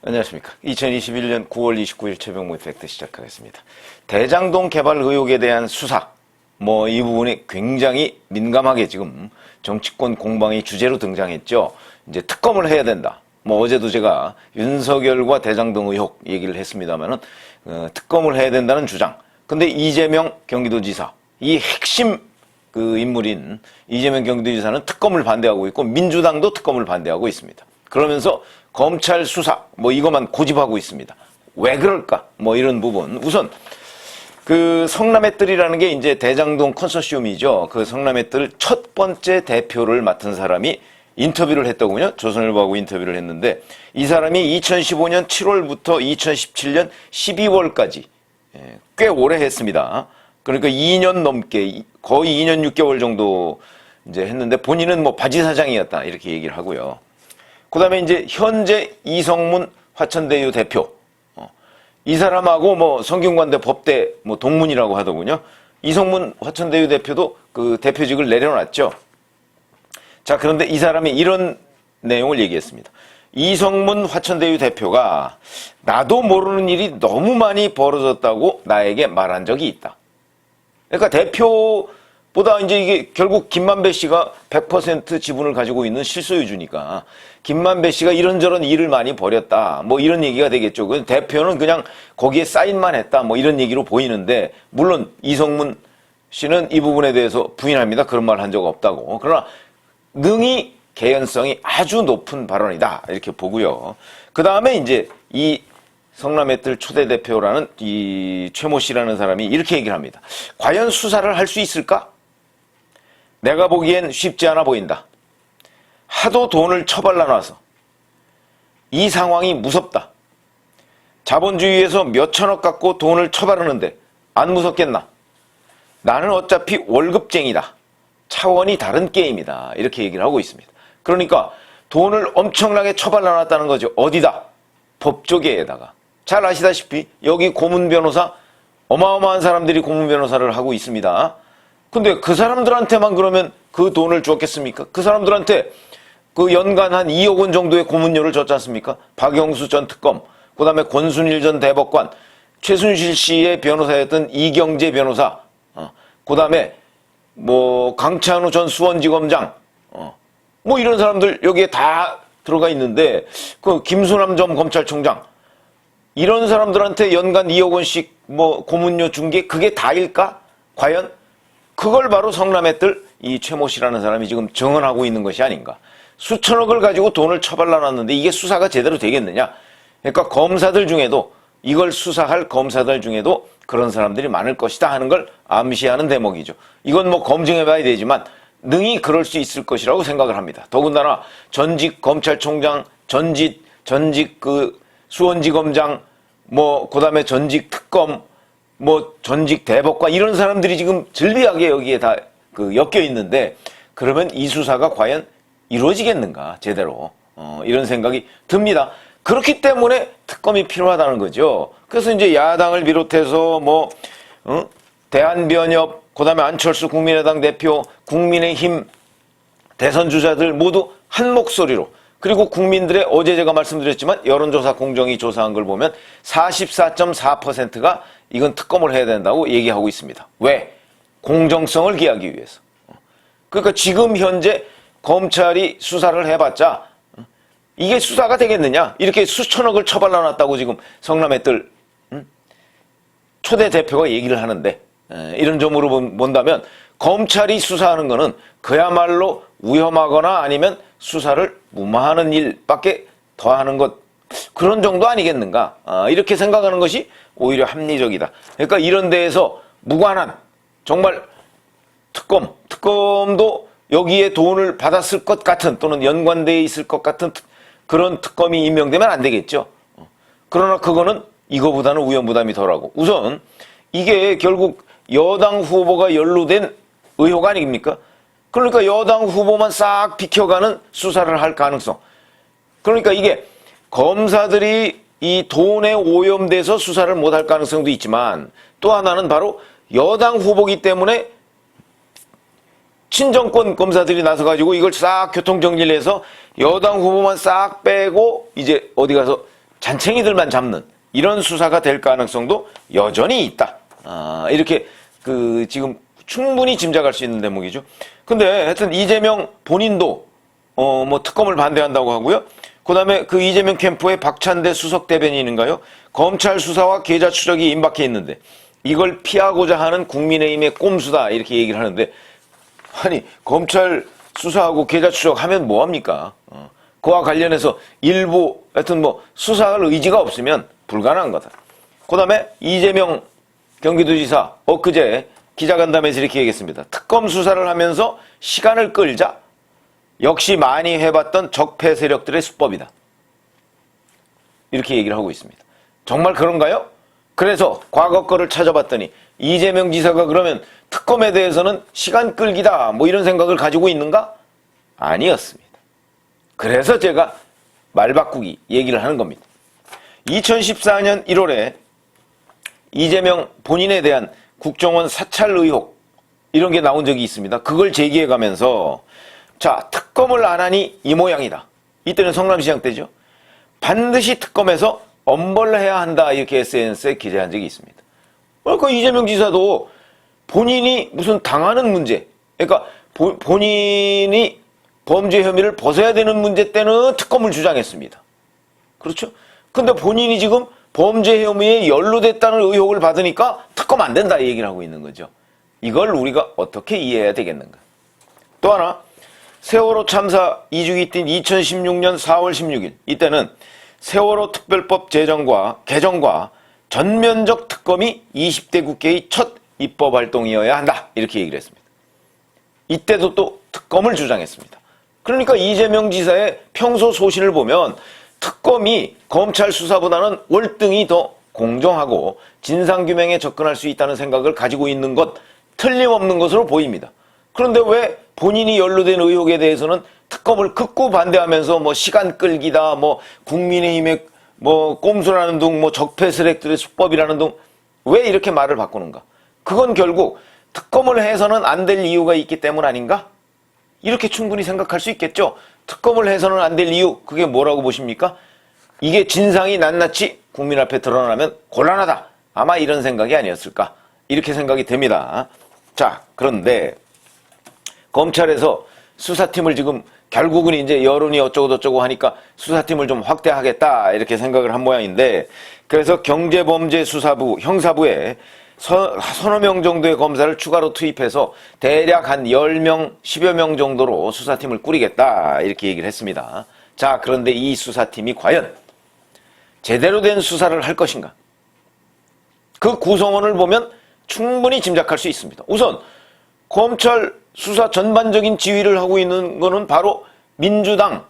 안녕하십니까. 2021년 9월 29일 최병무 팩트 시작하겠습니다. 대장동 개발 의혹에 대한 수사, 이 부분이 굉장히 민감하게 지금 정치권 공방의 주제로 등장했죠. 이제 특검을 해야 된다. 어제도 제가 윤석열과 대장동 의혹 얘기를 했습니다만은, 특검을 해야 된다는 주장. 근데 이재명 경기도지사, 이 핵심 인물인 이재명 경기도지사는 특검을 반대하고 있고, 민주당도 특검을 반대하고 있습니다. 그러면서 검찰 수사, 이것만 고집하고 있습니다. 왜 그럴까? 이런 부분. 우선, 성남의 뜰이라는 게 이제 대장동 컨소시엄이죠. 성남의 뜰 첫 번째 대표를 맡은 사람이 인터뷰를 했더군요. 조선일보하고 인터뷰를 했는데, 이 사람이 2015년 7월부터 2017년 12월까지 꽤 오래 했습니다. 그러니까 2년 넘게, 거의 2년 6개월 정도 이제 했는데, 본인은 바지 사장이었다. 이렇게 얘기를 하고요. 그 다음에 이제 현재 이성문 화천대유 대표. 이 사람하고 성균관대 법대 동문이라고 하더군요. 이성문 화천대유 대표도 그 대표직을 내려놨죠. 자, 그런데 이 사람이 이런 내용을 얘기했습니다. 이성문 화천대유 대표가 나도 모르는 일이 너무 많이 벌어졌다고 나에게 말한 적이 있다. 그러니까 대표보다 이제 이게 결국 김만배 씨가 100% 지분을 가지고 있는 실소유주니까 김만배 씨가 이런저런 일을 많이 벌였다. 이런 얘기가 되겠죠. 대표는 그냥 거기에 사인만 했다. 이런 얘기로 보이는데, 물론 이성문 씨는 이 부분에 대해서 부인합니다. 그런 말 한 적 없다고. 그러나 능히 개연성이 아주 높은 발언이다. 이렇게 보고요. 그 다음에 이제 이 성남의 뜰 초대 대표라는 이 최모 씨라는 사람이 이렇게 얘기를 합니다. 과연 수사를 할 수 있을까? 내가 보기엔 쉽지 않아 보인다. 하도 돈을 처발라놔서 이 상황이 무섭다. 자본주의에서 몇천억 갖고 돈을 처바르는데 안 무섭겠나? 나는 어차피 월급쟁이다. 차원이 다른 게임이다. 이렇게 얘기를 하고 있습니다. 그러니까 돈을 엄청나게 처발라놨다는 거죠. 어디다? 법조계에다가. 잘 아시다시피 여기 고문 변호사, 어마어마한 사람들이 고문 변호사를 하고 있습니다. 근데 그 사람들한테만 그러면 그 돈을 줬겠습니까? 그 사람들한테 연간 한 2억 원 정도의 고문료를 줬지 않습니까? 박영수 전 특검, 그 다음에 권순일 전 대법관, 최순실 씨의 변호사였던 이경재 변호사, 그 다음에 강찬우 전 수원지검장, 이런 사람들 여기에 다 들어가 있는데, 김수남 전 검찰총장, 이런 사람들한테 연간 2억 원씩 고문료 준 게 그게 다일까? 과연? 그걸 바로 성남의 뜰 이 최모 씨라는 사람이 지금 증언하고 있는 것이 아닌가. 수천억을 가지고 돈을 처발라놨는데 이게 수사가 제대로 되겠느냐. 그러니까 검사들 중에도, 이걸 수사할 검사들 중에도 그런 사람들이 많을 것이다 하는 걸 암시하는 대목이죠. 이건 검증해봐야 되지만 능히 그럴 수 있을 것이라고 생각을 합니다. 더군다나 전직 검찰총장, 전직 수원지검장, 그 다음에 전직 특검, 전직 대법관, 이런 사람들이 지금 즐비하게 여기에 다 엮여 있는데, 그러면 이 수사가 과연 이루어지겠는가, 제대로. 이런 생각이 듭니다. 그렇기 때문에 특검이 필요하다는 거죠. 그래서 이제 야당을 비롯해서 대한변협, 그 다음에 안철수 국민의당 대표, 국민의힘 대선 주자들 모두 한 목소리로, 그리고 국민들의, 어제 제가 말씀드렸지만 여론조사 공정위 조사한 걸 보면 44.4%가 이건 특검을 해야 된다고 얘기하고 있습니다. 왜? 공정성을 기하기 위해서. 그러니까 지금 현재 검찰이 수사를 해봤자 이게 수사가 되겠느냐? 이렇게 수천억을 처발라놨다고 지금 성남의 뜰 초대 대표가 얘기를 하는데, 이런 점으로 본다면 검찰이 수사하는 거는 그야말로 위험하거나 아니면 수사를 무마하는 일밖에 더 하는 것, 그런 정도 아니겠는가, 이렇게 생각하는 것이 오히려 합리적이다. 그러니까 이런 데에서 무관한, 정말 특검도 여기에 돈을 받았을 것 같은, 또는 연관되어 있을 것 같은 그런 특검이 임명되면 안 되겠죠. 그러나 그거는 이거보다는 위험부담이 덜하고, 우선 이게 결국 여당 후보가 연루된 의혹 아닙니까? 그러니까 여당 후보만 싹 비켜가는 수사를 할 가능성. 그러니까 이게 검사들이 이 돈에 오염돼서 수사를 못할 가능성도 있지만, 또 하나는 바로 여당 후보기 때문에 친정권 검사들이 나서가지고 이걸 싹 교통정리를 해서 여당 후보만 싹 빼고 이제 어디 가서 잔챙이들만 잡는 이런 수사가 될 가능성도 여전히 있다. 이렇게 지금 충분히 짐작할 수 있는 대목이죠. 근데 하여튼 이재명 본인도 뭐 특검을 반대한다고 하고요. 그다음에 그 이재명 캠프의 박찬대 수석 대변인인가요? 검찰 수사와 계좌 추적이 임박해 있는데 이걸 피하고자 하는 국민의힘의 꼼수다 이렇게 얘기를 하는데, 아니 검찰 수사하고 계좌 추적하면 뭐합니까? 그와 관련해서 일부 하여튼 뭐 수사할 의지가 없으면 불가능한 거다. 그다음에 이재명 경기도지사 엊그제 기자간담회에서 이렇게 얘기했습니다. 특검 수사를 하면서 시간을 끌자. 역시 많이 해봤던 적폐 세력들의 수법이다. 이렇게 얘기를 하고 있습니다. 정말 그런가요? 그래서 과거 거를 찾아봤더니 이재명 지사가 그러면 특검에 대해서는 시간 끌기다 뭐 이런 생각을 가지고 있는가? 아니었습니다. 그래서 제가 말 바꾸기 얘기를 하는 겁니다. 2014년 1월에 이재명 본인에 대한 국정원 사찰 의혹 이런 게 나온 적이 있습니다. 그걸 제기해 가면서 자, 특검을 안 하니 이 모양이다. 이때는 성남시장 때죠. 반드시 특검에서 엄벌해야 한다 이렇게 SNS에 기재한 적이 있습니다. 그러니까 이재명 지사도 본인이 무슨 당하는 문제, 그러니까 본인이 범죄 혐의를 벗어야 되는 문제 때는 특검을 주장했습니다. 그렇죠? 근데 본인이 지금 범죄 혐의에 연루됐다는 의혹을 받으니까 특검 안 된다 이 얘기를 하고 있는 거죠. 이걸 우리가 어떻게 이해해야 되겠는가? 또 하나, 세월호 참사 2주기 뛴 2016년 4월 16일 이때는 세월호 특별법 개정과 전면적 특검이 20대 국회의 첫 입법 활동이어야 한다 이렇게 얘기를 했습니다. 이때도 또 특검을 주장했습니다. 그러니까 이재명 지사의 평소 소신을 보면 특검이 검찰 수사보다는 월등히 더 공정하고 진상규명에 접근할 수 있다는 생각을 가지고 있는 것 틀림없는 것으로 보입니다. 그런데 왜 본인이 연루된 의혹에 대해서는 특검을 극구 반대하면서 뭐 시간 끌기다, 뭐 국민의힘의 뭐 꼼수라는 둥, 뭐 적폐 세력들의 수법이라는 둥, 왜 이렇게 말을 바꾸는가? 그건 결국 특검을 해서는 안 될 이유가 있기 때문 아닌가? 이렇게 충분히 생각할 수 있겠죠. 특검을 해서는 안 될 이유, 그게 뭐라고 보십니까? 이게 진상이 낱낱이 국민 앞에 드러나면 곤란하다. 아마 이런 생각이 아니었을까? 이렇게 생각이 됩니다. 자, 그런데 검찰에서 수사팀을 지금 결국은 이제 여론이 어쩌고저쩌고 하니까 수사팀을 좀 확대하겠다 이렇게 생각을 한 모양인데, 그래서 경제범죄수사부 형사부에 서너 명 정도의 검사를 추가로 투입해서 대략 한 10명, 10여 명 정도로 수사팀을 꾸리겠다 이렇게 얘기를 했습니다. 자, 그런데 이 수사팀이 과연 제대로 된 수사를 할 것인가? 그 구성원을 보면 충분히 짐작할 수 있습니다. 우선 검찰 수사 전반적인 지휘를 하고 있는 거는 바로 민주당,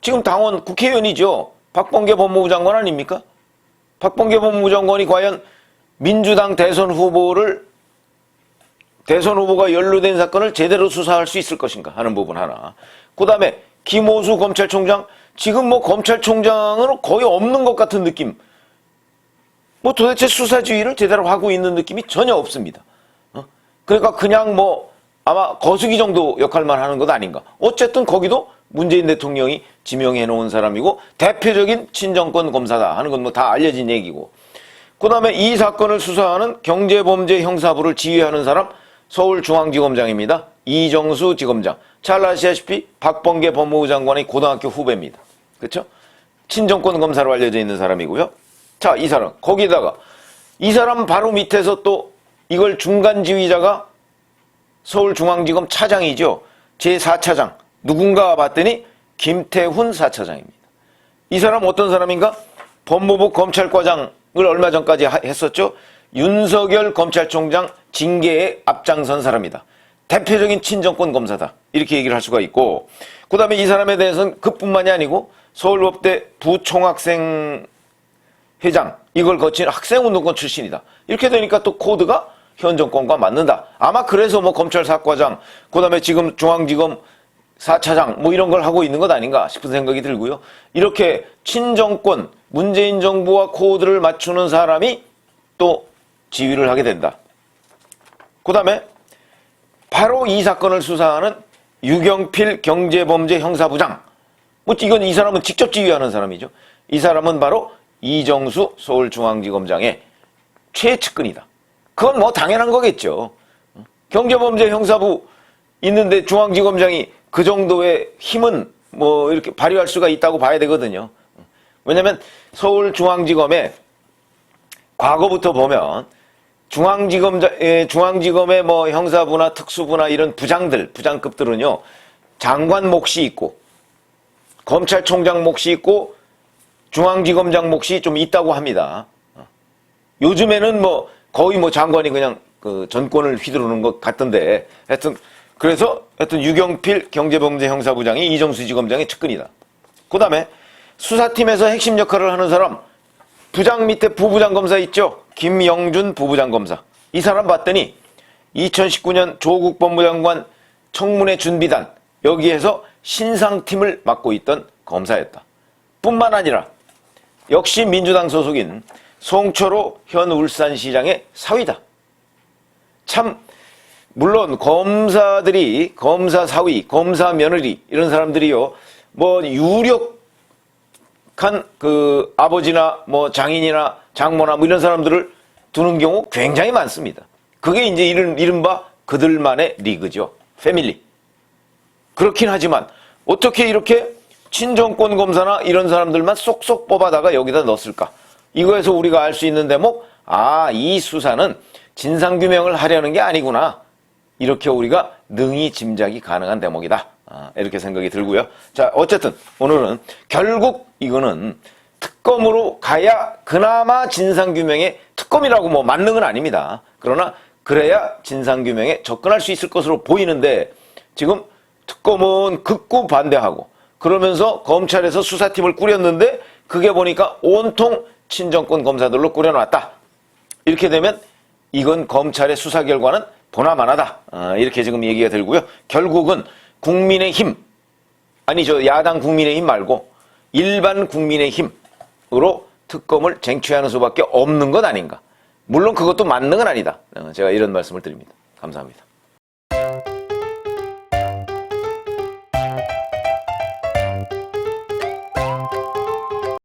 지금 당원 국회의원이죠. 박범계 법무부 장관 아닙니까? 박범계 법무부 장관이 과연 민주당 대선 후보가 연루된 사건을 제대로 수사할 수 있을 것인가 하는 부분 하나. 그 다음에 김호수 검찰총장, 지금 뭐 검찰총장은 거의 없는 것 같은 느낌. 뭐 도대체 수사 지휘를 제대로 하고 있는 느낌이 전혀 없습니다. 그러니까 그냥 뭐 아마 거수기 정도 역할만 하는 것 아닌가. 어쨌든 거기도 문재인 대통령이 지명해 놓은 사람이고 대표적인 친정권 검사다 하는 건 뭐 다 알려진 얘기고. 그 다음에 이 사건을 수사하는 경제범죄 형사부를 지휘하는 사람 서울중앙지검장입니다. 이정수 지검장. 잘 아시다시피 박범계 법무부 장관의 고등학교 후배입니다. 그렇죠? 친정권 검사로 알려져 있는 사람이고요. 자, 이 사람 거기다가 이 사람 바로 밑에서 또 이걸 중간 지휘자가 서울중앙지검 차장이죠. 제4차장. 누군가 봤더니 김태훈 4차장입니다. 이 사람 어떤 사람인가? 법무부 검찰과장을 얼마 전까지 했었죠. 윤석열 검찰총장 징계에 앞장선 사람이다. 대표적인 친정권 검사다. 이렇게 얘기를 할 수가 있고, 그 다음에 이 사람에 대해서는 그뿐만이 아니고 서울법대 부총학생 회장, 이걸 거친 학생운동권 출신이다. 이렇게 되니까 또 코드가 현 정권과 맞는다. 아마 그래서 뭐 검찰 사과장, 그 다음에 지금 중앙지검 4차장 뭐 이런 걸 하고 있는 것 아닌가 싶은 생각이 들고요. 이렇게 친정권, 문재인 정부와 코드를 맞추는 사람이 또 지휘를 하게 된다. 그 다음에 바로 이 사건을 수사하는 유경필 경제범죄 형사부장. 뭐 이건 이 사람은 직접 지휘하는 사람이죠. 이 사람은 바로 이정수 서울중앙지검장의 최측근이다. 그건 뭐 당연한 거겠죠. 경제범죄 형사부 있는데 중앙지검장이 그 정도의 힘은 뭐 이렇게 발휘할 수가 있다고 봐야 되거든요. 왜냐면 서울중앙지검에 과거부터 보면 중앙지검의 뭐 형사부나 특수부나 이런 부장급들은요, 장관 몫이 있고, 검찰총장 몫이 있고, 중앙지검장 몫이 좀 있다고 합니다. 요즘에는 뭐 거의 뭐 장관이 그냥 그 전권을 휘두르는 것 같던데, 그래서 유경필 경제범죄 형사부장이 이정수 지검장의 측근이다. 그 다음에 수사팀에서 핵심 역할을 하는 사람, 부장 밑에 부부장 검사 있죠? 김영준 부부장 검사. 이 사람 봤더니 2019년 조국 법무장관 청문회 준비단, 여기에서 신상팀을 맡고 있던 검사였다. 뿐만 아니라 역시 민주당 소속인 송철호 현 울산시장의 사위다. 참 물론 검사들이, 검사 사위, 검사 며느리 이런 사람들이요, 뭐 유력한 그 아버지나 뭐 장인이나 장모나 뭐 이런 사람들을 두는 경우 굉장히 많습니다. 그게 이제 이른바 그들만의 리그죠. 패밀리. 그렇긴 하지만 어떻게 이렇게 친정권 검사나 이런 사람들만 쏙쏙 뽑아다가 여기다 넣었을까? 이거에서 우리가 알 수 있는 대목, 이 수사는 진상규명을 하려는 게 아니구나. 이렇게 우리가 능히 짐작이 가능한 대목이다. 이렇게 생각이 들고요. 자, 어쨌든 오늘은 결국 이거는 특검으로 가야 그나마 진상규명에, 특검이라고 뭐 만능은 아닙니다. 그러나 그래야 진상규명에 접근할 수 있을 것으로 보이는데, 지금 특검은 극구 반대하고 그러면서 검찰에서 수사팀을 꾸렸는데 그게 보니까 온통 친정권 검사들로 꾸려놨다. 이렇게 되면 이건 검찰의 수사 결과는 보나마나다. 이렇게 지금 얘기가 들고요. 결국은 국민의힘, 아니죠, 야당 국민의힘 말고 일반 국민의힘으로 특검을 쟁취하는 수밖에 없는 것 아닌가. 물론 그것도 만능은 아니다. 제가 이런 말씀을 드립니다. 감사합니다.